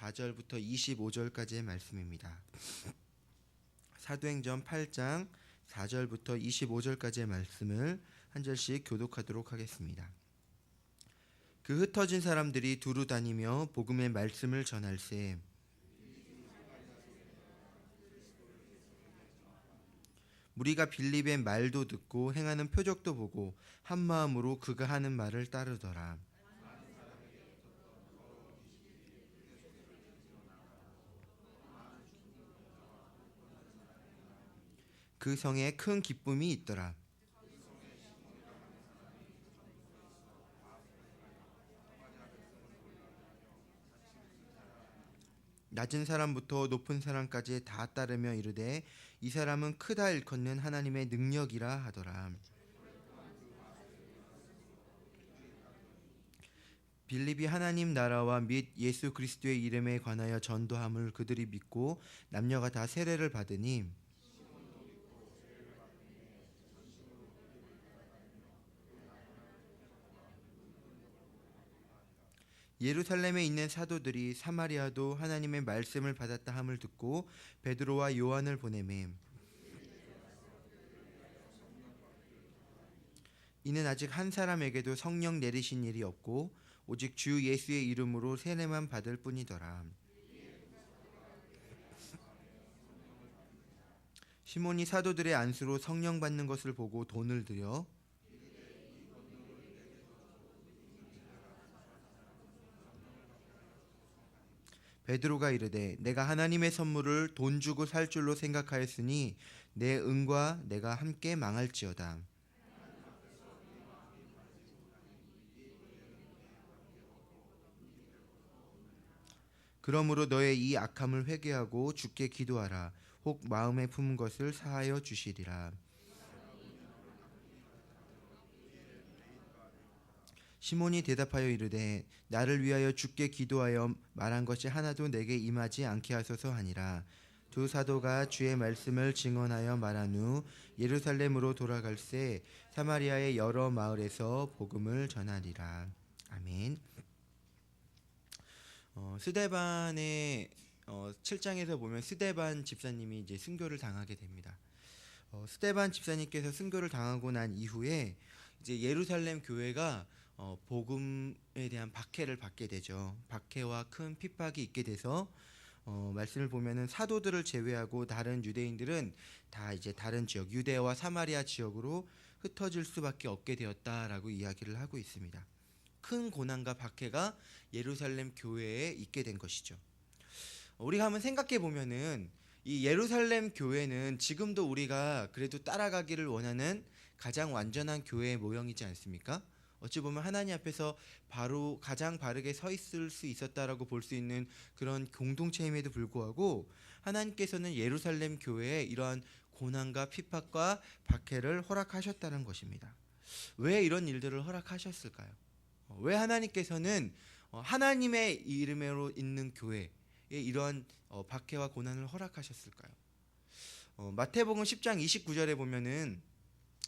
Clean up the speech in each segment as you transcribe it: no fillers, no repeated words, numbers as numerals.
4절부터 25절까지의 말씀입니다. 사도행전 8장 4절부터 25절까지의 말씀을 한 절씩 교독하도록 하겠습니다. 그 흩어진 사람들이 두루 다니며 복음의 말씀을 전할세 무리가 빌립의 말도 듣고 행하는 표적도 보고 한 마음으로 그가 하는 말을 따르더라. 그 성에 큰 기쁨이 있더라. 낮은 사람부터 높은 사람까지 다 따르며 이르되 이 사람은 크다 일컫는 하나님의 능력이라 하더라. 빌립이 하나님 나라와 및 예수 그리스도의 이름에 관하여 전도함을 그들이 믿고 남녀가 다 세례를 받으니 예루살렘에 있는 사도들이 사마리아도 하나님의 말씀을 받았다 함을 듣고 베드로와 요한을 보내매 이는 아직 한 사람에게도 성령 내리신 일이 없고 오직 주 예수의 이름으로 세례만 받을 뿐이더라. 시몬이 사도들의 안수로 성령 받는 것을 보고 돈을 들여 베드로가 이르되 내가 하나님의 선물을 돈 주고 살 줄로 생각하였으니 내 은과 내가 함께 망할지어다. 그러므로 너의 이 악함을 회개하고 주께 기도하라. 혹 마음에 품은 것을 사하여 주시리라. 시몬이 대답하여 이르되 나를 위하여 주께 기도하여 말한 것이 하나도 내게 임하지 않게 하소서 하니라. 두 사도가 주의 말씀을 증언하여 말한 후 예루살렘으로 돌아갈새 사마리아의 여러 마을에서 복음을 전하리라. 아멘. 스데반의 7장에서 보면 스데반 집사님이 이제 순교를 당하게 됩니다. 스데반 집사님께서 순교를 당하고 난 이후에 이제 예루살렘 교회가 복음에 대한 박해를 받게 되죠. 박해와 큰 핍박이 있게 돼서 말씀을 보면은 사도들을 제외하고 다른 유대인들은 다 이제 다른 지역 유대와 사마리아 지역으로 흩어질 수밖에 없게 되었다라고 이야기를 하고 있습니다. 큰 고난과 박해가 예루살렘 교회에 있게 된 것이죠. 우리가 한번 생각해 보면은 이 예루살렘 교회는 지금도 우리가 그래도 따라가기를 원하는 가장 완전한 교회의 모형이지 않습니까? 어찌 보면 하나님 앞에서 바로 가장 바르게 서 있을 수 있었다라고 볼 수 있는 그런 공동체임에도 불구하고 하나님께서는 예루살렘 교회에 이러한 고난과 핍박과 박해를 허락하셨다는 것입니다. 왜 이런 일들을 허락하셨을까요? 왜 하나님께서는 하나님의 이름으로 있는 교회에 이러한 박해와 고난을 허락하셨을까요? 마태복음 10장 29절에 보면은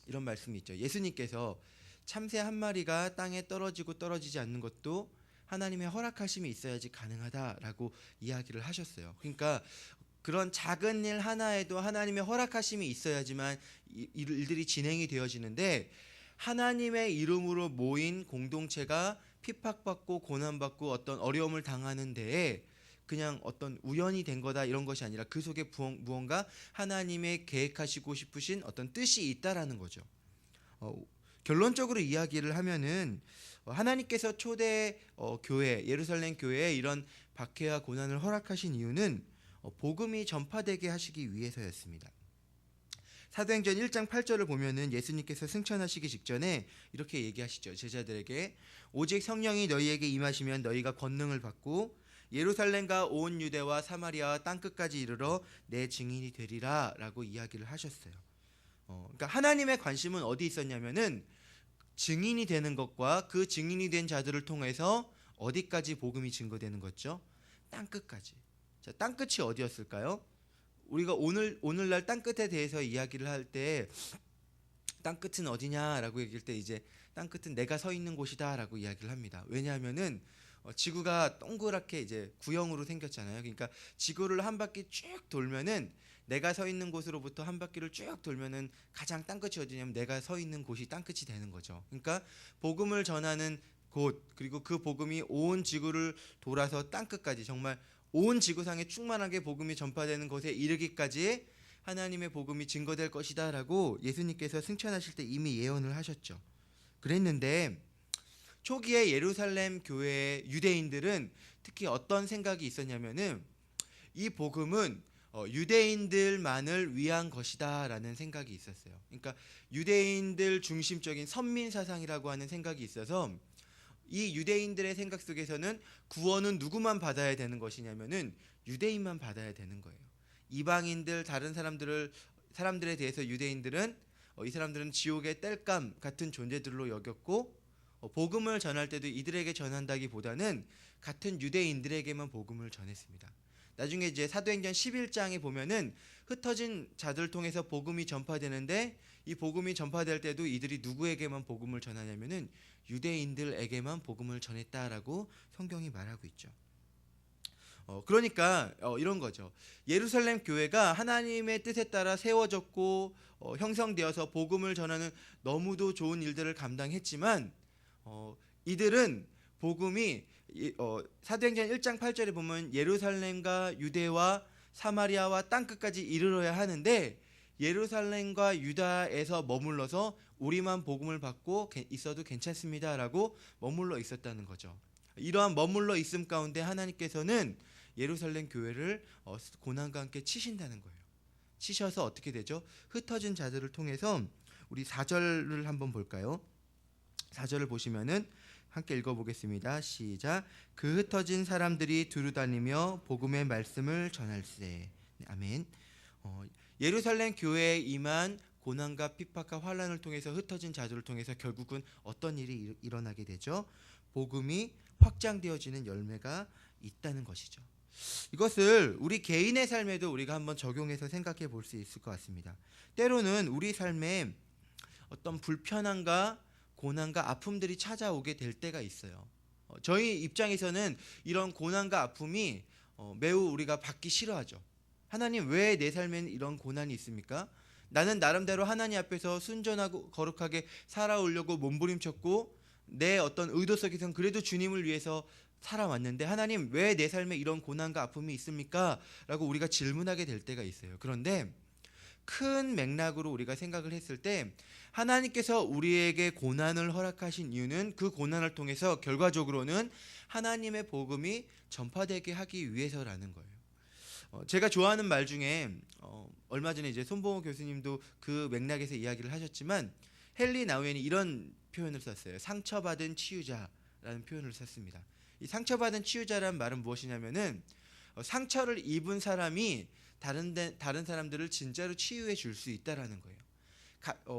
이런 말씀이 있죠. 예수님께서 참새 한 마리가 땅에 떨어지고 떨어지지 않는 것도 하나님의 허락하심이 있어야지 가능하다라고 이야기를 하셨어요. 그러니까 그런 작은 일 하나에도 하나님의 허락하심이 있어야지만 일들이 진행이 되어지는데 하나님의 이름으로 모인 공동체가 핍박받고 고난받고 어떤 어려움을 당하는 데에 그냥 어떤 우연이 된 거다 이런 것이 아니라 그 속에 무언가 하나님의 계획하시고 싶으신 어떤 뜻이 있다라는 거죠. 결론적으로 이야기를 하면은 하나님께서 초대 교회 예루살렘 교회에 이런 박해와 고난을 허락하신 이유는 복음이 전파되게 하시기 위해서였습니다. 사도행전 1장 8절을 보면은 예수님께서 승천하시기 직전에 이렇게 얘기하시죠. 제자들에게 오직 성령이 너희에게 임하시면 너희가 권능을 받고 예루살렘과 온 유대와 사마리아와 땅끝까지 이르러 내 증인이 되리라 라고 이야기를 하셨어요. 그러니까 하나님의 관심은 어디 있었냐면은 증인이 되는 것과 그 증인이 된 자들을 통해서 어디까지 복음이 증거되는 거죠? 땅끝까지. 자, 땅끝이 어디였을까요? 우리가 오늘날 땅끝에 대해서 이야기를 할 때 땅끝은 어디냐라고 얘기할 때 이제 땅끝은 내가 서 있는 곳이다라고 이야기를 합니다. 왜냐하면은 지구가 동그랗게 이제 구형으로 생겼잖아요. 그러니까 지구를 한 바퀴 쭉 돌면은 내가 서 있는 곳으로부터 한 바퀴를 쭉 돌면은 가장 땅끝이 어디냐면 내가 서 있는 곳이 땅끝이 되는 거죠. 그러니까 복음을 전하는 곳, 그리고 그 복음이 온 지구를 돌아서 땅끝까지, 정말 온 지구상에 충만하게 복음이 전파되는 곳에 이르기까지 하나님의 복음이 증거될 것이다라고 예수님께서 승천하실 때 이미 예언을 하셨죠. 그랬는데 초기에 예루살렘 교회의 유대인들은 특히 어떤 생각이 있었냐면은 이 복음은 유대인들만을 위한 것이다라는 생각이 있었어요. 그러니까 유대인들 중심적인 선민 사상이라고 하는 생각이 있어서 이 유대인들의 생각 속에서는 구원은 누구만 받아야 되는 것이냐면은 유대인만 받아야 되는 거예요. 이방인들, 다른 사람들에 대해서 유대인들은 이 사람들은 지옥의 땔감 같은 존재들로 여겼고, 복음을 전할 때도 이들에게 전한다기보다는 같은 유대인들에게만 복음을 전했습니다. 나중에 이제 사도행전 11장에 보면은 흩어진 자들을 통해서 복음이 전파되는데, 이 복음이 전파될 때도 이들이 누구에게만 복음을 전하냐면은 유대인들에게만 복음을 전했다라고 성경이 말하고 있죠. 그러니까 이런 거죠. 예루살렘 교회가 하나님의 뜻에 따라 세워졌고 형성되어서 복음을 전하는 너무도 좋은 일들을 감당했지만 이들은 복음이 사도행전 1장 8절에 보면 예루살렘과 유대와 사마리아와 땅끝까지 이르러야 하는데 예루살렘과 유다에서 머물러서 우리만 복음을 받고 있어도 괜찮습니다라고 머물러 있었다는 거죠. 이러한 머물러 있음 가운데 하나님께서는 예루살렘 교회를 고난과 함께 치신다는 거예요. 치셔서 어떻게 되죠? 흩어진 자들을 통해서 우리 4절을 한번 볼까요? 4절을 보시면은 함께 읽어보겠습니다. 시작. 그 흩어진 사람들이 두루다니며 복음의 말씀을 전할세. 네, 아멘. 예루살렘 교회에 임한 고난과 핍박과 환난을 통해서 흩어진 자들을 통해서 결국은 어떤 일이 일어나게 되죠? 복음이 확장되어지는 열매가 있다는 것이죠. 이것을 우리 개인의 삶에도 우리가 한번 적용해서 생각해 볼 수 있을 것 같습니다. 때로는 우리 삶에 어떤 불편함과 고난과 아픔들이 찾아오게 될 때가 있어요. 저희 입장에서는 이런 고난과 아픔이 매우 우리가 받기 싫어하죠. 하나님, 왜 내 삶에는 이런 고난이 있습니까? 나는 나름대로 하나님 앞에서 순전하고 거룩하게 살아오려고 몸부림쳤고 내 어떤 의도 속에서는 그래도 주님을 위해서 살아왔는데 하나님, 왜 내 삶에 이런 고난과 아픔이 있습니까? 라고 우리가 질문하게 될 때가 있어요. 그런데 큰 맥락으로 우리가 생각을 했을 때 하나님께서 우리에게 고난을 허락하신 이유는 그 고난을 통해서 결과적으로는 하나님의 복음이 전파되게 하기 위해서라는 거예요. 제가 좋아하는 말 중에 얼마 전에 이제 손봉호 교수님도 그 맥락에서 이야기를 하셨지만 헨리 나우엔이 이런 표현을 썼어요. 상처받은 치유자라는 표현을 썼습니다. 이 상처받은 치유자라는 말은 무엇이냐면은 상처를 입은 사람이 다른 사람들을 진짜로 치유해 줄 수 있다라는 거예요.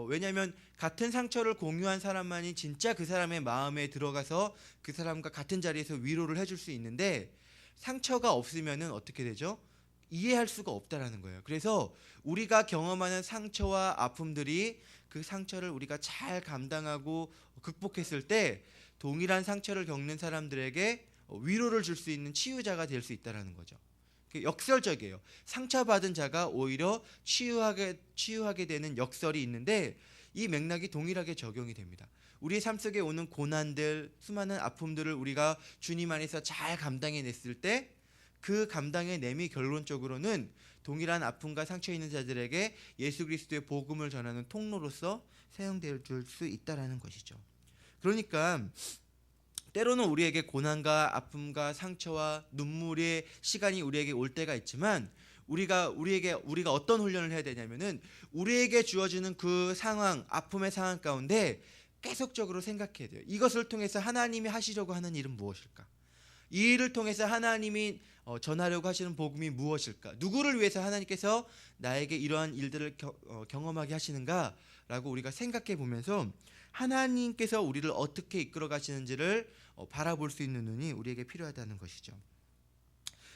왜냐하면 같은 상처를 공유한 사람만이 진짜 그 사람의 마음에 들어가서 그 사람과 같은 자리에서 위로를 해줄 수 있는데 상처가 없으면은 어떻게 되죠? 이해할 수가 없다라는 거예요. 그래서 우리가 경험하는 상처와 아픔들이 그 상처를 우리가 잘 감당하고 극복했을 때 동일한 상처를 겪는 사람들에게 위로를 줄 수 있는 치유자가 될 수 있다라는 거죠. 역설적이에요. 상처받은 자가 오히려 치유하게 되는 역설이 있는데 이 맥락이 동일하게 적용이 됩니다. 우리의 삶 속에 오는 고난들, 수많은 아픔들을 우리가 주님 안에서 잘 감당해냈을 때 그 감당의 내미 결론적으로는 동일한 아픔과 상처 있는 자들에게 예수 그리스도의 복음을 전하는 통로로서 사용될 수 있다라는 것이죠. 그러니까 때로는 우리에게 고난과 아픔과 상처와 눈물의 시간이 우리에게 올 때가 있지만 우리가 어떤 훈련을 해야 되냐면은 우리에게 주어지는 그 상황, 아픔의 상황 가운데 계속적으로 생각해야 돼요. 이것을 통해서 하나님이 하시려고 하는 일은 무엇일까? 이 일을 통해서 하나님이 전하려고 하시는 복음이 무엇일까? 누구를 위해서 하나님께서 나에게 이러한 일들을 경험하게 하시는가라고 우리가 생각해 보면서 하나님께서 우리를 어떻게 이끌어 가시는지를 바라볼 수 있는 눈이 우리에게 필요하다는 것이죠.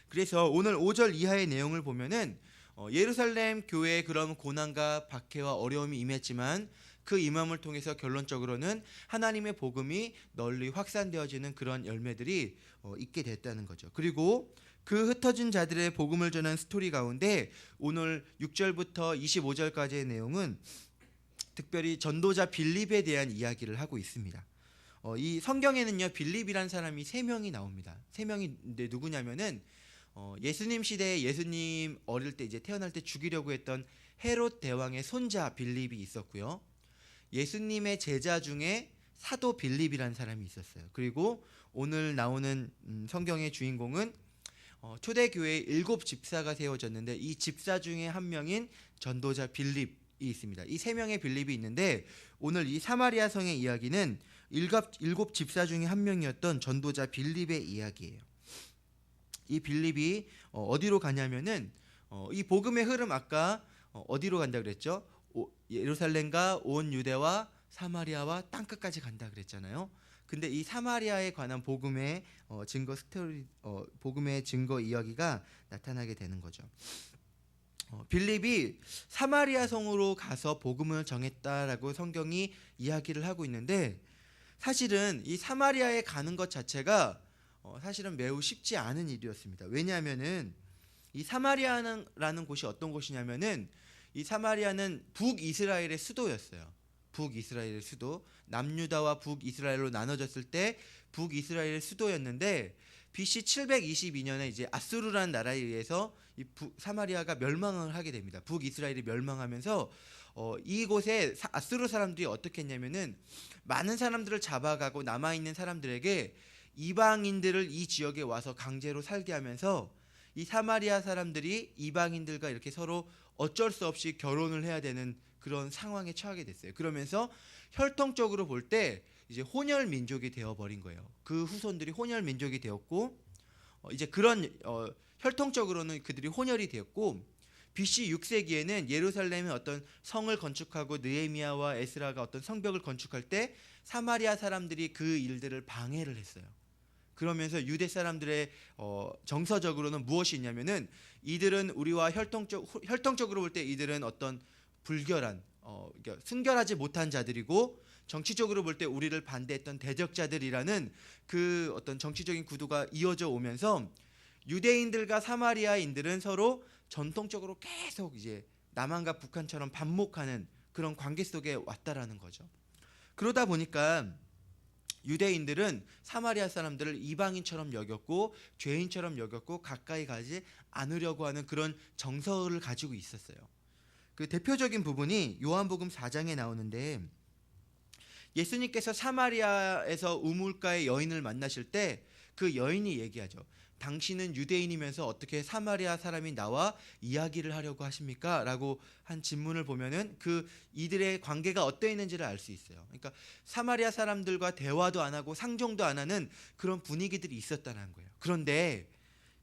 그래서 오늘 5절 이하의 내용을 보면은 예루살렘 교회에 그런 고난과 박해와 어려움이 임했지만 그 임함을 통해서 결론적으로는 하나님의 복음이 널리 확산되어지는 그런 열매들이 있게 됐다는 거죠. 그리고 그 흩어진 자들의 복음을 전한 스토리 가운데 오늘 6절부터 25절까지의 내용은 특별히 전도자 빌립에 대한 이야기를 하고 있습니다. 이 성경에는요, 빌립이라는 사람이 3명이 나옵니다. 3명인데 누구냐면은 예수님 시대에 예수님 어릴 때 이제 태어날 때 죽이려고 했던 헤롯 대왕의 손자 빌립이 있었고요. 예수님의 제자 중에 사도 빌립이라는 사람이 있었어요. 그리고 오늘 나오는 성경의 주인공은 초대교회에 7 집사가 세워졌는데 이 집사 중에 한 명인 전도자 빌립이 있습니다. 이 3명의 빌립이 있는데 오늘 이 사마리아 성의 이야기는 7 집사 중에 한 명이었던 전도자 빌립의 이야기예요. 이 빌립이 어디로 가냐면은 이 복음의 흐름 아까 어디로 간다 그랬죠? 예루살렘과 온 유대와 사마리아와 땅끝까지 간다 그랬잖아요. 근데 이 사마리아에 관한 복음의 증거 스토리, 복음의 증거 이야기가 나타나게 되는 거죠. 빌립이 사마리아 성으로 가서 복음을 전했다라고 성경이 이야기를 하고 있는데 사실은 이 사마리아에 가는 것 자체가 사실은 매우 쉽지 않은 일이었습니다. 왜냐하면은 이 사마리아라는 곳이 어떤 곳이냐면은 이 사마리아는 북이스라엘의 수도였어요. 북이스라엘의 수도, 남유다와 북이스라엘로 나눠졌을 때 북이스라엘의 수도였는데 BC 722년에 이제 아수르라는 나라에 의해서 이 사마리아가 멸망을 하게 됩니다. 북이스라엘이 멸망하면서 이곳에 아수르 사람들이 어떻게 했냐면은 많은 사람들을 잡아가고 남아있는 사람들에게 이방인들을 이 지역에 와서 강제로 살게 하면서 이 사마리아 사람들이 이방인들과 이렇게 서로 어쩔 수 없이 결혼을 해야 되는 그런 상황에 처하게 됐어요. 그러면서 혈통적으로 볼 때 이제 혼혈 민족이 되어 버린 거예요. 그 후손들이 혼혈 민족이 되었고 이제 그런 혈통적으로는 그들이 혼혈이 되었고 BC 6세기에는 예루살렘의 어떤 성을 건축하고 느헤미야와 에스라가 어떤 성벽을 건축할 때 사마리아 사람들이 그 일들을 방해를 했어요. 그러면서 유대 사람들의 정서적으로는 무엇이 있냐면은 이들은 우리와 혈통적으로 볼 때 이들은 어떤 불결한 그러니까 순결하지 못한 자들이고 정치적으로 볼 때 우리를 반대했던 대적자들이라는 그 어떤 정치적인 구도가 이어져 오면서 유대인들과 사마리아인들은 서로 전통적으로 계속 이제 남한과 북한처럼 반목하는 그런 관계 속에 왔다라는 거죠. 그러다 보니까 유대인들은 사마리아 사람들을 이방인처럼 여겼고 죄인처럼 여겼고 가까이 가지 않으려고 하는 그런 정서를 가지고 있었어요. 그 대표적인 부분이 요한복음 4장에 나오는데 예수님께서 사마리아에서 우물가의 여인을 만나실 때 그 여인이 얘기하죠. 당신은 유대인이면서 어떻게 사마리아 사람이 나와 이야기를 하려고 하십니까? 라고 한 질문을 보면은 그 이들의 관계가 어떠했는지를 알 수 있어요. 그러니까 사마리아 사람들과 대화도 안 하고 상종도 안 하는 그런 분위기들이 있었다는 거예요. 그런데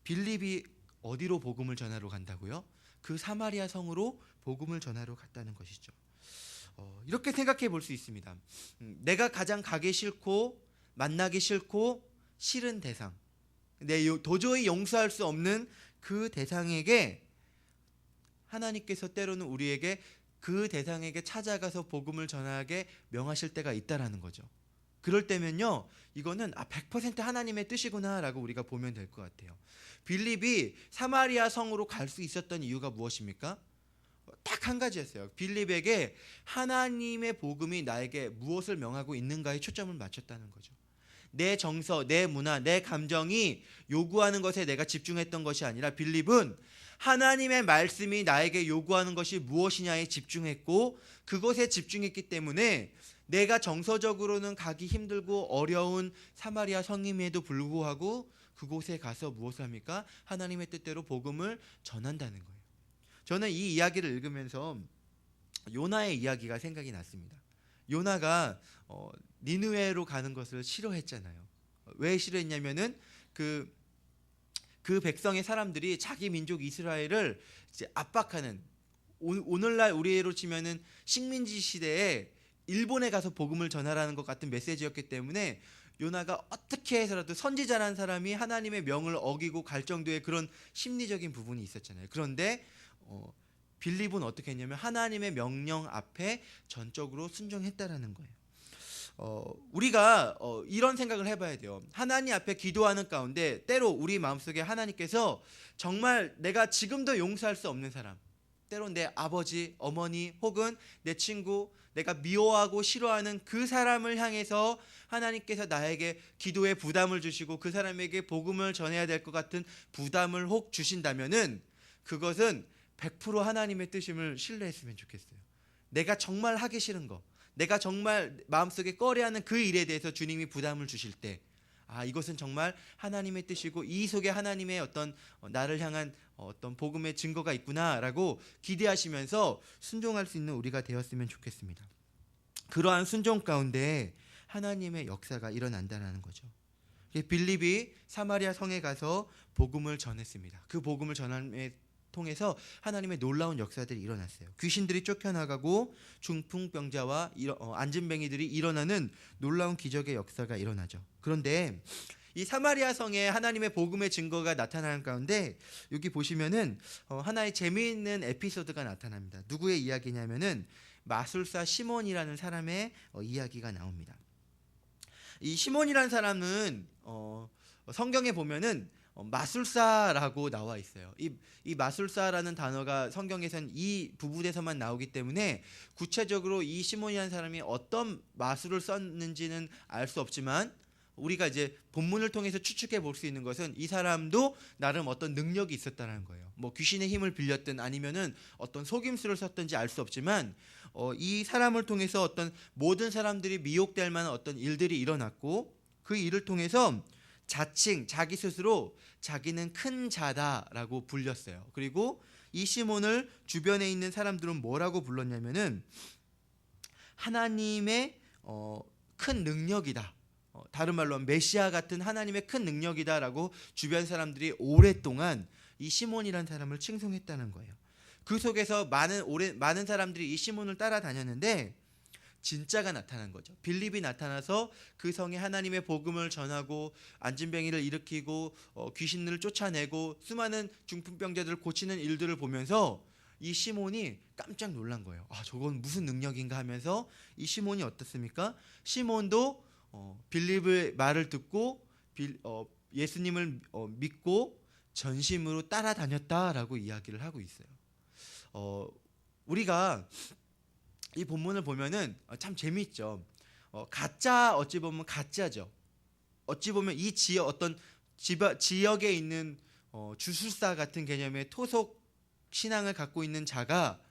빌립이 어디로 복음을 전하러 간다고요? 그 사마리아 성으로 복음을 전하러 갔다는 것이죠. 이렇게 생각해 볼 수 있습니다. 내가 가장 가기 싫고 만나기 싫고 싫은 대상, 도저히 용서할 수 없는 그 대상에게 하나님께서 때로는 우리에게 그 대상에게 찾아가서 복음을 전하게 명하실 때가 있다라는 거죠. 그럴 때면요, 이거는 100% 하나님의 뜻이구나라고 우리가 보면 될 것 같아요. 빌립이 사마리아 성으로 갈 수 있었던 이유가 무엇입니까? 딱 한 가지였어요. 빌립에게 하나님의 복음이 나에게 무엇을 명하고 있는가에 초점을 맞췄다는 거죠. 내 정서, 내 문화, 내 감정이 요구하는 것에 내가 집중했던 것이 아니라 빌립은 하나님의 말씀이 나에게 요구하는 것이 무엇이냐에 집중했고 그것에 집중했기 때문에 내가 정서적으로는 가기 힘들고 어려운 사마리아 성임에도 불구하고 그곳에 가서 무엇을 합니까? 하나님의 뜻대로 복음을 전한다는 거예요. 저는 이 이야기를 읽으면서 요나의 이야기가 생각이 났습니다. 요나가 니느웨로 가는 것을 싫어했잖아요. 왜 싫어했냐면은 그 백성의 사람들이 자기 민족 이스라엘을 이제 압박하는 오늘날 우리로 치면은 식민지 시대에 일본에 가서 복음을 전하라는 것 같은 메시지였기 때문에 요나가 어떻게 해서라도 선지자라는 사람이 하나님의 명을 어기고 갈 정도의 그런 심리적인 부분이 있었잖아요. 그런데 빌립은 어떻게 했냐면 하나님의 명령 앞에 전적으로 순종했다라는 거예요. 우리가 이런 생각을 해봐야 돼요. 하나님 앞에 기도하는 가운데 때로 우리 마음속에 하나님께서 정말 내가 지금도 용서할 수 없는 사람, 때로 내 아버지, 어머니 혹은 내 친구, 내가 미워하고 싫어하는 그 사람을 향해서 하나님께서 나에게 기도의 부담을 주시고 그 사람에게 복음을 전해야 될 것 같은 부담을 혹 주신다면은 그것은 100% 하나님의 뜻임을 신뢰했으면 좋겠어요. 내가 정말 하기 싫은 거, 내가 정말 마음속에 꺼려하는 그 일에 대해서 주님이 부담을 주실 때, 이것은 정말 하나님의 뜻이고 이 속에 하나님의 어떤 나를 향한 어떤 복음의 증거가 있구나라고 기대하시면서 순종할 수 있는 우리가 되었으면 좋겠습니다. 그러한 순종 가운데 하나님의 역사가 일어난다는 거죠. 빌립이 사마리아 성에 가서 복음을 전했습니다. 그 복음을 전함에 통해서 하나님의 놀라운 역사들이 일어났어요. 귀신들이 쫓겨나가고 중풍병자와 안진뱅이들이 일어나는 놀라운 기적의 역사가 일어나죠. 그런데 이 사마리아 성에 하나님의 복음의 증거가 나타나는 가운데 여기 보시면은 하나의 재미있는 에피소드가 나타납니다. 누구의 이야기냐면은 마술사 시몬이라는 사람의 이야기가 나옵니다. 이 시몬이라는 사람은 성경에 보면은 마술사라고 나와 있어요. 이 마술사라는 단어가 성경에선 이 부분에서만 나오기 때문에 구체적으로 이 시몬이라는 사람이 어떤 마술을 썼는지는 알 수 없지만 우리가 이제 본문을 통해서 추측해 볼 수 있는 것은 이 사람도 나름 어떤 능력이 있었다는 거예요. 뭐 귀신의 힘을 빌렸든 아니면은 어떤 속임수를 썼든지 알 수 없지만 이 사람을 통해서 어떤 모든 사람들이 미혹될 만한 어떤 일들이 일어났고 그 일을 통해서 자칭 자기 스스로 자기는 큰 자다라고 불렸어요. 그리고 이 시몬을 주변에 있는 사람들은 뭐라고 불렀냐면은 하나님의 큰 능력이다. 다른 말로 하면 메시아 같은 하나님의 큰 능력이다라고 주변 사람들이 오랫동안 이 시몬이라는 사람을 칭송했다는 거예요. 그 속에서 많은 사람들이 이 시몬을 따라다녔는데 진짜가 나타난 거죠. 빌립이 나타나서 그 성에 하나님의 복음을 전하고 안진뱅이를 일으키고 귀신들을 쫓아내고 수많은 중풍병자들을 고치는 일들을 보면서 이 시몬이 깜짝 놀란 거예요. 저건 무슨 능력인가 하면서 이 시몬이 어떻습니까? 시몬도 빌립의 말을 듣고 예수님을 믿고 전심으로 따라다녔다라고 이야기를 하고 있어요. 우리가 이 본문을 보면은 참 재미있죠. 가짜 어찌 보면 가짜죠. 어찌 보면 이 어떤 지역에 있는 주술사 같은 개념의 토속 신앙을 갖고 있는 자가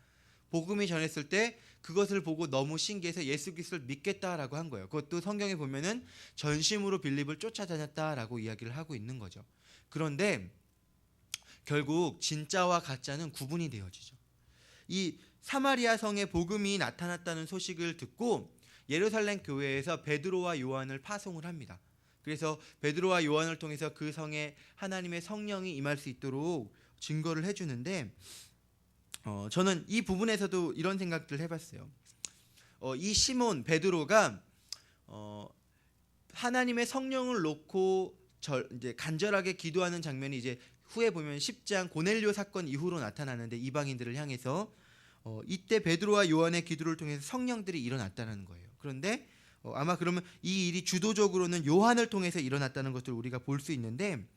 복음이 전했을 때 그것을 보고 너무 신기해서 예수 그리스도를 믿겠다라고 한 거예요. 그것도 성경에 보면은 전심으로 빌립을 쫓아다녔다라고 이야기를 하고 있는 거죠. 그런데 결국 진짜와 가짜는 구분이 되어지죠. 이 사마리아 성에 복음이 나타났다는 소식을 듣고 예루살렘 교회에서 베드로와 요한을 파송을 합니다. 그래서 베드로와 요한을 통해서 그 성에 하나님의 성령이 임할 수 있도록 증거를 해주는데 저는 이 부분에서도 이런 생각들을 해봤어요. 이 시몬 베드로가 하나님의 성령을 놓고 이제 간절하게 기도하는 장면이 이제 후에 보면 10장 고넬료 사건 이후로 나타나는데 이방인들을 향해서 이때 베드로와 요한의 기도를 통해서 성령들이 일어났다는 거예요. 그런데 아마 그러면 이 일이 주도적으로는 요한을 통해서 일어났다는 것을 우리가 볼 수 있는데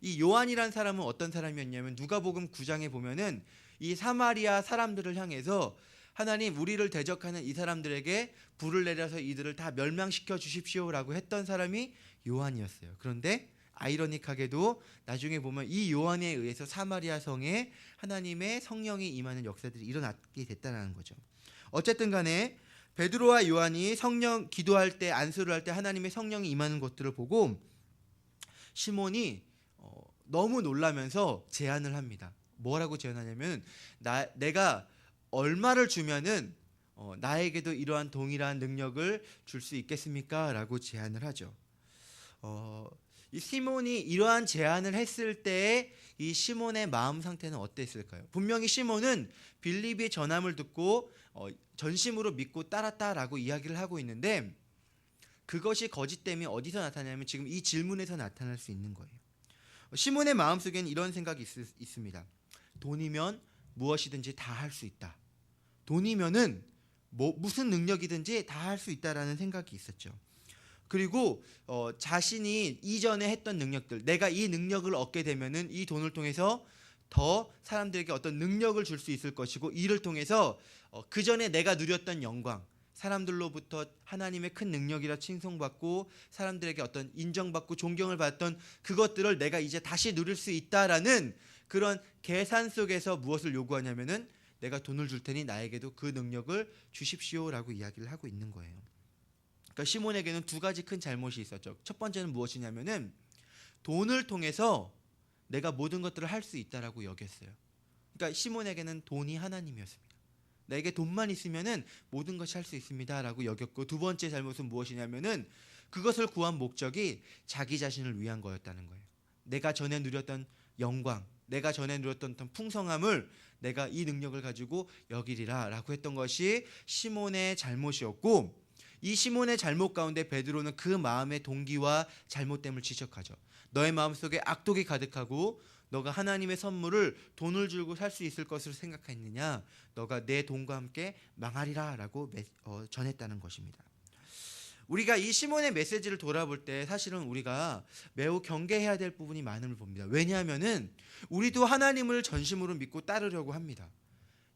이 요한이란 사람은 어떤 사람이었냐면 누가복음 9장에 보면은 이 사마리아 사람들을 향해서 하나님 우리를 대적하는 이 사람들에게 불을 내려서 이들을 다 멸망시켜 주십시오라고 했던 사람이 요한이었어요. 그런데 아이러니하게도 나중에 보면 이 요한에 의해서 사마리아 성에 하나님의 성령이 임하는 역사들이 일어나게 됐다는 거죠. 어쨌든 간에 베드로와 요한이 성령 기도할 때 안수를 할 때 하나님의 성령이 임하는 것들을 보고 시몬이 너무 놀라면서 제안을 합니다. 뭐라고 제안하냐면 내가 얼마를 주면은 나에게도 이러한 동일한 능력을 줄 수 있겠습니까? 라고 제안을 하죠. 이 시몬이 이러한 제안을 했을 때 이 시몬의 마음 상태는 어땠을까요? 분명히 시몬은 빌립의 전함을 듣고 전심으로 믿고 따랐다라고 이야기를 하고 있는데 그것이 거짓됨이 어디서 나타나냐면 지금 이 질문에서 나타날 수 있는 거예요. 시몬의 마음속에는 이런 생각이 있습니다. 돈이면 무엇이든지 다 할 수 있다. 돈이면은 무슨 능력이든지 다 할 수 있다라는 생각이 있었죠. 그리고 자신이 이전에 했던 능력들, 내가 이 능력을 얻게 되면은 이 돈을 통해서 더 사람들에게 어떤 능력을 줄 수 있을 것이고, 이를 통해서 그 전에 내가 누렸던 영광, 사람들로부터 하나님의 큰 능력이라 칭송받고 사람들에게 어떤 인정받고 존경을 받던 그것들을 내가 이제 다시 누릴 수 있다라는 그런 계산 속에서 무엇을 요구하냐면은 내가 돈을 줄 테니 나에게도 그 능력을 주십시오라고 이야기를 하고 있는 거예요. 그러니까 시몬에게는 두 가지 큰 잘못이 있었죠. 첫 번째는 무엇이냐면은 돈을 통해서 내가 모든 것들을 할 수 있다라고 여겼어요. 그러니까 시몬에게는 돈이 하나님이었습니다. 나에게 돈만 있으면은 모든 것이 할 수 있습니다라고 여겼고, 두 번째 잘못은 무엇이냐면은 그것을 구한 목적이 자기 자신을 위한 거였다는 거예요. 내가 전에 누렸던 영광, 내가 전에 누렸던 풍성함을 내가 이 능력을 가지고 여기리라라고 했던 것이 시몬의 잘못이었고, 이 시몬의 잘못 가운데 베드로는 그 마음의 동기와 잘못됨을 지적하죠. 너의 마음속에 악독이 가득하고 너가 하나님의 선물을 돈을 주고 살 수 있을 것으로 생각했느냐, 너가 내 돈과 함께 망하리라 라고 전했다는 것입니다. 우리가 이 시몬의 메시지를 돌아볼 때 사실은 우리가 매우 경계해야 될 부분이 많음을 봅니다. 왜냐하면은 우리도 하나님을 전심으로 믿고 따르려고 합니다.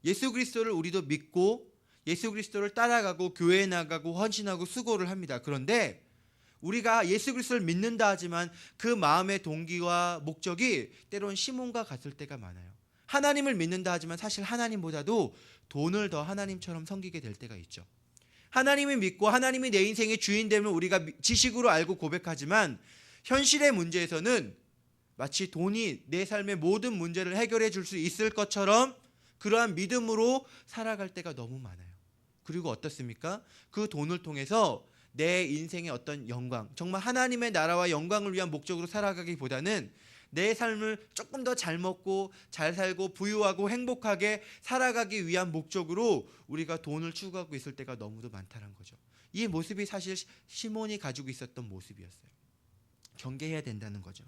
예수 그리스도를 우리도 믿고 예수 그리스도를 따라가고 교회에 나가고 헌신하고 수고를 합니다. 그런데 우리가 예수 그리스도를 믿는다 하지만 그 마음의 동기와 목적이 때론 시몬과 같을 때가 많아요. 하나님을 믿는다 하지만 사실 하나님보다도 돈을 더 하나님처럼 섬기게 될 때가 있죠. 하나님을 믿고 하나님이 내 인생의 주인됨을 우리가 지식으로 알고 고백하지만 현실의 문제에서는 마치 돈이 내 삶의 모든 문제를 해결해 줄 수 있을 것처럼 그러한 믿음으로 살아갈 때가 너무 많아요. 그리고 어떻습니까? 그 돈을 통해서 내 인생의 어떤 영광, 정말 하나님의 나라와 영광을 위한 목적으로 살아가기보다는 내 삶을 조금 더 잘 먹고 잘 살고 부유하고 행복하게 살아가기 위한 목적으로 우리가 돈을 추구하고 있을 때가 너무도 많다는 거죠. 이 모습이 사실 시몬이 가지고 있었던 모습이었어요. 경계해야 된다는 거죠.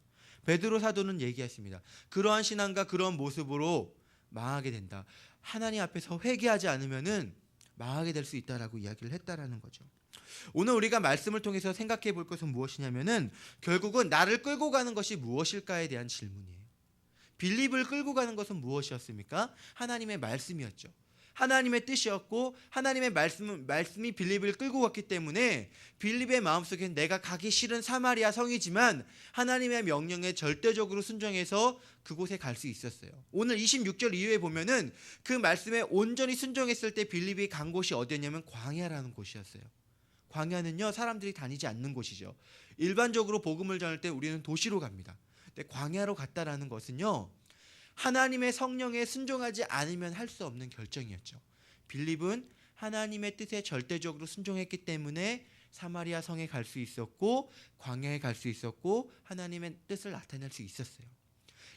베드로 사도는 얘기했습니다. 그러한 신앙과 그런 모습으로 망하게 된다. 하나님 앞에서 회개하지 않으면은 망하게 될 수 있다라고 이야기를 했다라는 거죠. 오늘 우리가 말씀을 통해서 생각해 볼 것은 무엇이냐면은 결국은 나를 끌고 가는 것이 무엇일까에 대한 질문이에요. 빌립을 끌고 가는 것은 무엇이었습니까? 하나님의 말씀이었죠. 하나님의 뜻이었고 하나님의 말씀이 빌립을 끌고 갔기 때문에 빌립의 마음속에 내가 가기 싫은 사마리아 성이지만 하나님의 명령에 절대적으로 순종해서 그곳에 갈 수 있었어요. 오늘 26절 이후에 보면은 그 말씀에 온전히 순종했을 때 빌립이 간 곳이 어디였냐면 광야라는 곳이었어요. 광야는요, 사람들이 다니지 않는 곳이죠. 일반적으로 복음을 전할 때 우리는 도시로 갑니다. 근데 광야로 갔다라는 것은요, 하나님의 성령에 순종하지 않으면 할 수 없는 결정이었죠. 빌립은 하나님의 뜻에 절대적으로 순종했기 때문에 사마리아 성에 갈 수 있었고 광야에 갈 수 있었고 하나님의 뜻을 나타낼 수 있었어요.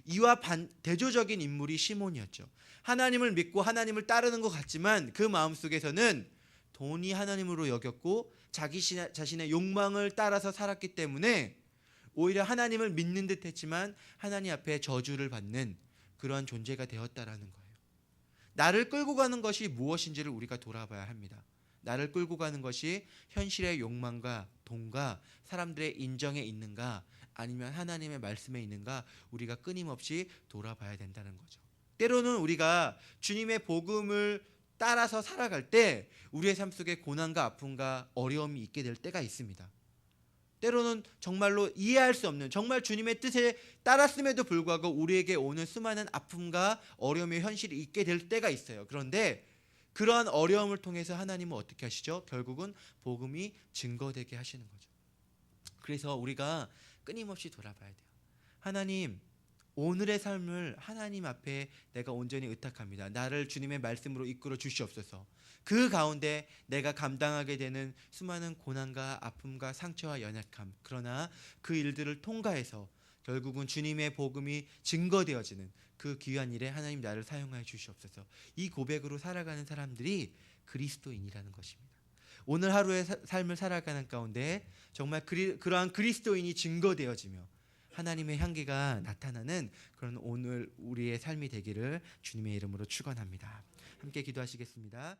이와 대조적인 인물이 시몬이었죠. 하나님을 믿고 하나님을 따르는 것 같지만 그 마음속에서는 돈이 하나님으로 여겼고 자기 자신의 욕망을 따라서 살았기 때문에 오히려 하나님을 믿는 듯 했지만 하나님 앞에 저주를 받는 그러한 존재가 되었다라는 거예요. 나를 끌고 가는 것이 무엇인지를 우리가 돌아봐야 합니다. 나를 끌고 가는 것이 현실의 욕망과 돈과 사람들의 인정에 있는가, 아니면 하나님의 말씀에 있는가, 우리가 끊임없이 돌아봐야 된다는 거죠. 때로는 우리가 주님의 복음을 따라서 살아갈 때 우리의 삶 속에 고난과 아픔과 어려움이 있게 될 때가 있습니다. 때로는 정말로 이해할 수 없는, 정말 주님의 뜻에 따랐음에도 불구하고 우리에게 오는 수많은 아픔과 어려움의 현실이 있게 될 때가 있어요. 그런데 그러한 어려움을 통해서 하나님은 어떻게 하시죠? 결국은 복음이 증거되게 하시는 거죠. 그래서 우리가 끊임없이 돌아봐야 돼요. 하나님, 오늘의 삶을 하나님 앞에 내가 온전히 의탁합니다. 나를 주님의 말씀으로 이끌어 주시옵소서. 그 가운데 내가 감당하게 되는 수많은 고난과 아픔과 상처와 연약함, 그러나 그 일들을 통과해서 결국은 주님의 복음이 증거되어지는 그 귀한 일에 하나님 나를 사용하여 주시옵소서. 이 고백으로 살아가는 사람들이 그리스도인이라는 것입니다. 오늘 하루의 삶을 살아가는 가운데 정말 그러한 그리스도인이 증거되어지며 하나님의 향기가 나타나는 그런 오늘 우리의 삶이 되기를 주님의 이름으로 축원합니다. 함께 기도하시겠습니다.